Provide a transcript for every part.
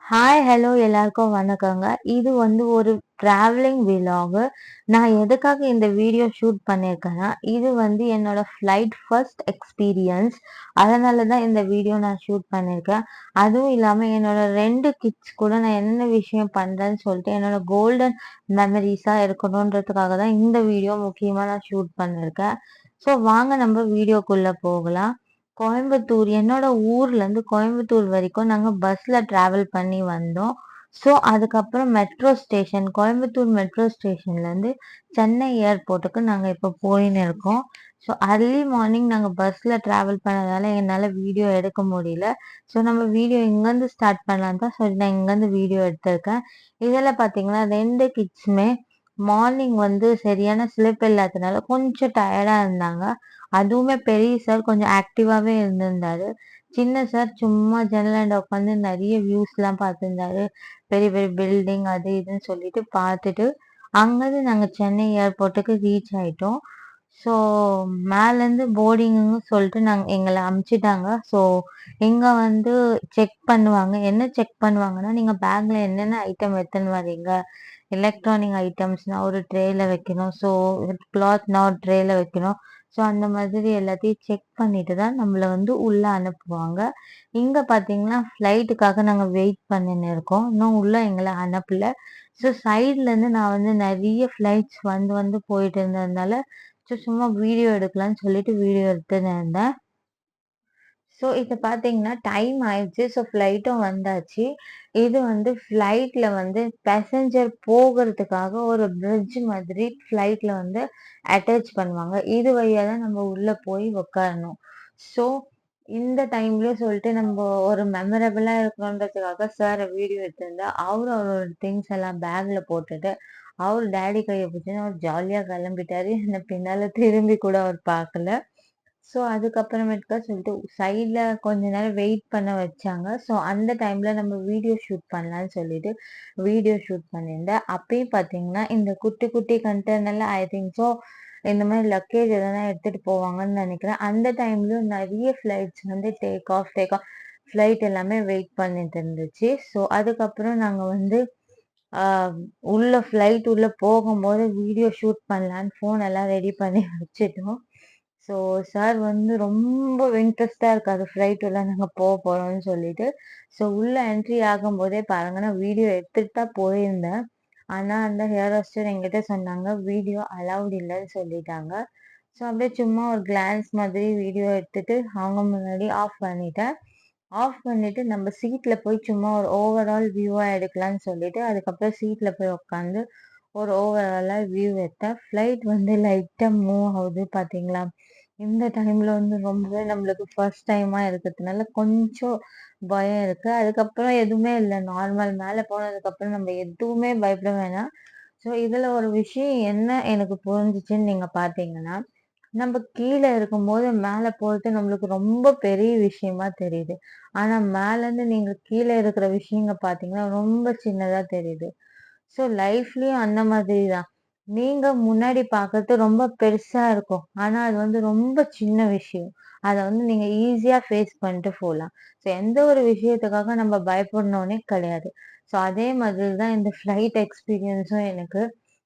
Hi, hello எல்லாருக்கும் வணக்கங்க. இது ஒரு ட்ராவலிங் விலாகு. நான் எதுக்காக இந்த வீடியோ ஷூட் பண்ணியிருக்கேன்னா, இது என்னோட ஃப்ளைட் ஃபர்ஸ்ட் எக்ஸ்பீரியன்ஸ். அதனால தான் இந்த வீடியோ நான் ஷூட் பண்ணியிருக்கேன். அதுவும் இல்லாம என்னோட 2 கிட்ஸ் கூட நான் என்ன விஷயம் பண்றேன்னு சொல்லிட்டு என்னோட கோல்டன் மெமரீஸா இருக்கணுன்றதுக்காக தான் இந்த வீடியோ முக்கியமா நான் ஷூட் பண்ணியிருக்கேன். ஸோ வாங்க நம்ம வீடியோக்குள்ள போகலாம். கோயம்புத்தூர் என்னோட ஊர்லேருந்து கோயம்புத்தூர் வரைக்கும் நாங்கள் பஸ்ஸில் ட்ராவல் பண்ணி வந்தோம். ஸோ அதுக்கப்புறம் மெட்ரோ ஸ்டேஷன் கோயம்புத்தூர் மெட்ரோ ஸ்டேஷன்லேருந்து சென்னை ஏர்போர்ட்டுக்கு நாங்கள் இப்போ போயின்னு இருக்கோம். ஸோ அர்லி மார்னிங் நாங்கள் பஸ்ஸில் ட்ராவல் பண்ணதால என்னால் வீடியோ எடுக்க முடியல. ஸோ நம்ம வீடியோ இங்கேருந்து ஸ்டார்ட் பண்ணலாம் தான் சொல்லி நான் இங்கேருந்து வீடியோ எடுத்திருக்கேன். இதில் பார்த்தீங்கன்னா 2 கிட்ஸுமே மார்னிங் சரியான ஸ்லிப் இல்லாததுனால கொஞ்சம் டயர்டாக இருந்தாங்க. அதுவுமே பெரிய சார் கொஞ்சம் ஆக்டிவாவே இருந்திருந்தாரு. சின்ன சார் சும்மா ஜன்னலாண்ட உட்காந்து நிறைய வியூஸ்லாம் பார்த்துருந்தாரு. பெரிய பெரிய பில்டிங் அது இதுன்னு சொல்லிட்டு பார்த்துட்டு, அங்கருந்து நாங்க சென்னை ஏர்போர்ட்டுக்கு ரீச் ஆயிட்டோம். ஸோ மேலேருந்து போர்டிங்ன்னு சொல்லிட்டு எங்கள அனுப்பிச்சுட்டாங்க. ஸோ இங்க செக் பண்ணுவாங்க. என்ன செக் பண்ணுவாங்கன்னா, நீங்க பேக்ல என்னென்ன ஐட்டம் எடுத்துன்னு வரீங்க? எலக்ட்ரானிக் ஐட்டம்ஸ்னா ஒரு ட்ரேல வைக்கணும். ஸோ கிளாத்னா ஒரு ட்ரேல வைக்கணும். ஸோ அந்த மாதிரி எல்லாத்தையும் செக் பண்ணிட்டு தான் நம்மள உள்ள அனுப்புவாங்க. இங்க பார்த்தீங்கன்னா, ஃப்ளைட்டுக்காக நாங்க வெயிட் பண்ணின்னு இருக்கோம். இன்னும் உள்ள எங்கள அனுப்பல. ஸோ சைட்லேருந்து நான் நெறைய ஃப்ளைட்ஸ் வந்து போயிட்டு இருந்ததுனால, சும்மா வீடியோ எடுக்கலான்னு சொல்லிட்டு வீடியோ எடுத்துன்னு இருந்தேன். ஸோ இத பார்த்தீங்கன்னா, டைம் ஆயிடுச்சு. ஸோ ஃப்ளைட்டும் வந்தாச்சு. இது ஃப்ளைட்ல பேசஞ்சர் போகறதுக்காக ஒரு பிரிட்ஜ் மாதிரி ஃப்ளைட்ல அட்டாச் பண்ணுவாங்க. இது வழியா தான் நம்ம உள்ள போய் உட்காரணும். ஸோ இந்த டைம்லயும் சொல்லிட்டு நம்ம ஒரு மெமரபிளா இருக்கணுன்றதுக்காக சார் வீடியோ எடுத்திருந்தா, அவரோட திங்ஸ் எல்லாம் பேக்ல போட்டுட்டு, அவர் டாடி கைய பிடிச்சுன்னு அவர் ஜாலியா கிளம்பிட்டாரு. என்ன பின்னால திரும்பி கூட அவர் பார்க்கல. ஸோ அதுக்கப்புறமேட்டுக்கா சொல்லிட்டு சைட்ல கொஞ்ச நேரம் வெயிட் பண்ண வச்சாங்க. ஸோ அந்த டைம்ல நம்ம வீடியோ ஷூட் பண்ணலான்னு சொல்லிட்டு வீடியோ ஷூட் பண்ணியிருந்தேன். அப்பயும் பார்த்தீங்கன்னா, இந்த குட்டி குட்டி கண்டெய்னர்ல ஐ திங்க் ஸோ இந்த மாதிரி லக்கேஜ் எதனா எடுத்துட்டு போவாங்கன்னு நினைக்கிறேன். அந்த டைம்லயும் நிறைய ஃப்ளைட்ஸ் டேக் ஆஃப் ஃப்ளைட் எல்லாமே வெயிட் பண்ணிட்டு இருந்துச்சு. ஸோ அதுக்கப்புறம் நாங்க ஆஹ் உள்ள ஃப்ளைட் உள்ள போகும்போது வீடியோ ஷூட் பண்ணலான்னு ஃபோன் எல்லாம் ரெடி பண்ணி வச்சுட்டோம். ஸோ சார் ரொம்ப இன்ட்ரெஸ்டா இருக்காரு ஃப்ளைட் உள்ள நாங்க போறோம்னு சொல்லிட்டு. ஸோ உள்ள என்ட்ரி ஆகும்போதே பாருங்க நான் வீடியோ எடுத்துட்டு தான் போயிருந்தேன். ஆனா அந்த ஹேர் ஹோஸ்டர் என்கிட்ட சொன்னாங்க வீடியோ அலௌட் இல்லைன்னு சொல்லிட்டாங்க. ஸோ அப்படியே சும்மா ஒரு கிளான்ஸ் மாதிரி வீடியோ எடுத்துட்டு அவங்க முன்னாடி ஆஃப் பண்ணிட்டேன். ஆஃப் பண்ணிட்டு நம்ம சீட்ல போய் சும்மா ஒரு ஓவரால் வியூவா எடுக்கலாம்னு சொல்லிட்டு அதுக்கப்புறம் சீட்ல போய் உட்காந்து ஒரு ஓவராலா வியூ எடுத்தேன். ஃப்ளைட் லைட்டா மூவ் ஆகுது பாத்தீங்களா? இந்த டைம்ல ரொம்பவே நம்மளுக்கு ஃபர்ஸ்ட் டைமா இருக்கிறதுனால கொஞ்சம் பயம் இருக்கு. அதுக்கப்புறம் எதுவுமே இல்லை, நார்மல். மேல போனதுக்கு அப்புறம் நம்ம எதுவுமே பயப்பட வேணாம். ஸோ இதுல ஒரு விஷயம் என்ன எனக்கு புரிஞ்சுச்சுன்னு நீங்க பாத்தீங்கன்னா, நம்ம கீழே இருக்கும்போது மேல போறது நம்மளுக்கு ரொம்ப பெரிய விஷயமா தெரியுது. ஆனா மேல இருந்து நீங்க கீழே இருக்கிற விஷயங்க பாத்தீங்கன்னா ரொம்ப சின்னதா தெரியுது. ஸோ லைஃப்லயும் அந்த மாதிரி தான். நீங்க முன்னாடி பார்க்கறது ரொம்ப பெருசா இருக்கும். ஆனா அது ரொம்ப சின்ன விஷயம். அத நீங்க ஈஸியா ஃபேஸ் பண்ணிட்டு போலாம். ஸோ எந்த ஒரு விஷயத்துக்காக நம்ம பயப்படணும்னே கிடையாது. ஸோ அதே மாதிரி தான் இந்த ஃப்ளைட் எக்ஸ்பீரியன்ஸும் எனக்கு.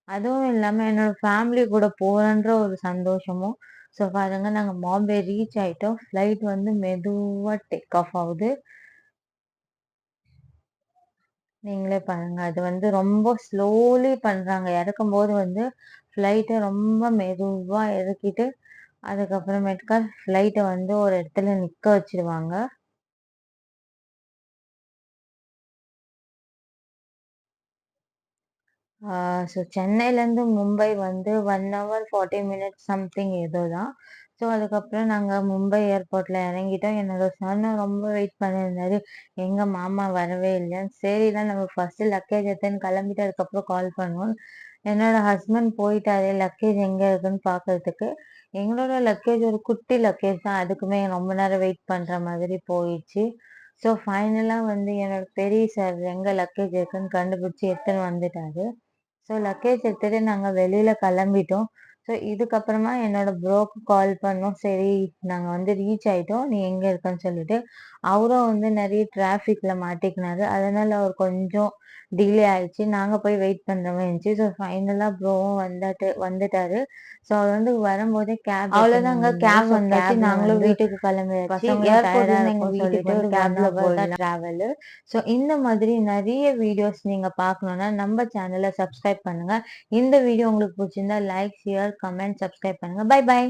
அதுவும் இல்லாம என்னோட ஃபேமிலி கூட போறேன்ற ஒரு சந்தோஷமும். ஸோ பாருங்க நாங்க பாம்பே ரீச் ஆயிட்டோம். ஃப்ளைட் மெதுவா டேக் ஆஃப் ஆகுது. நீங்களே பாருங்க. அது ரொம்ப ஸ்லோலி பண்றாங்க. இறக்கும்போது ஃப்ளைட்ட ரொம்ப மெதுவா இறக்கிட்டு, அதுக்கப்புறமேட்டுக்கா ஃப்ளைட்ட ஒரு இடத்துல நிக்க வச்சுருவாங்க. ஸோ சென்னையிலேருந்து மும்பை 1 ஹவர் 40 மினிட்ஸ் சம்திங் ஏதோ தான். ஸோ அதுக்கப்புறம் நாங்க மும்பை ஏர்போர்ட்ல இறங்கிட்டோம். என்னோட சன்னும் ரொம்ப வெயிட் பண்ணியிருந்தாரு. எங்க மாமா வரவே இல்லைன்னு. சரிதான் நம்ம ஃபர்ஸ்ட்டு லக்கேஜ் எடுத்துன்னு கிளம்பிட்டு அதுக்கப்புறம் கால் பண்ணுவோம். என்னோட ஹஸ்பண்ட் போயிட்டாரு லக்கேஜ் எங்க இருக்குன்னு பார்க்கறதுக்கு. எங்களோட லக்கேஜ் ஒரு குட்டி லக்கேஜ் தான். அதுக்குமே ரொம்ப நேரம் வெயிட் பண்ற மாதிரி போயிடுச்சு. ஸோ ஃபைனலா என்னோட பெரிய சார் எங்க லக்கேஜ் இருக்குன்னு கண்டுபிடிச்சு எடுத்துன்னு வந்துட்டாரு. ஸோ லக்கேஜ் எடுத்துட்டு நாங்க வெளியில கிளம்பிட்டோம். ஸோ ஸோ இதுக்கப்புறமா என்னோட ப்ரோக்கு கால் பண்ணோம். சரி நாங்க வந்து ரீச் ஆயிட்டோம். நீ எங்க இருக்கன்னு சொல்லிட்டு. அவரும் வந்து நெறைய டிராஃபிக்ல மாட்டிக்கினாரு. அதனால அவர் கொஞ்சம் டிலே ஆயிடுச்சு. நாங்க போய் வெயிட் பண்ற மாரி இருந்துச்சு. ஸோ ஃபைனலா ப்ரோவும் வந்துட்டாரு. ஸோ அவர் வந்து வரும்போதே கேப் அவ்வளோதாங்க கேப் வந்தாச்சு. நாங்களும் வீட்டுக்கு கிளம்பியாச்சு. ஏர்போர்ட்லேருந்து எங்க வீட்டுக்கு வந்து கேப்ல போயிடலாம் டிராவலு. ஸோ இந்த மாதிரி நெறைய வீடியோஸ் நீங்க பார்க்கணும்னா நம்ம சேனல சப்ஸ்கிரைப் பண்ணுங்க. இந்த வீடியோ உங்களுக்கு பிடிச்சிருந்தா லைக், ஷேர், கமெண்ட், சப்ஸ்கிரைப் பண்ணுங்க. Bye by.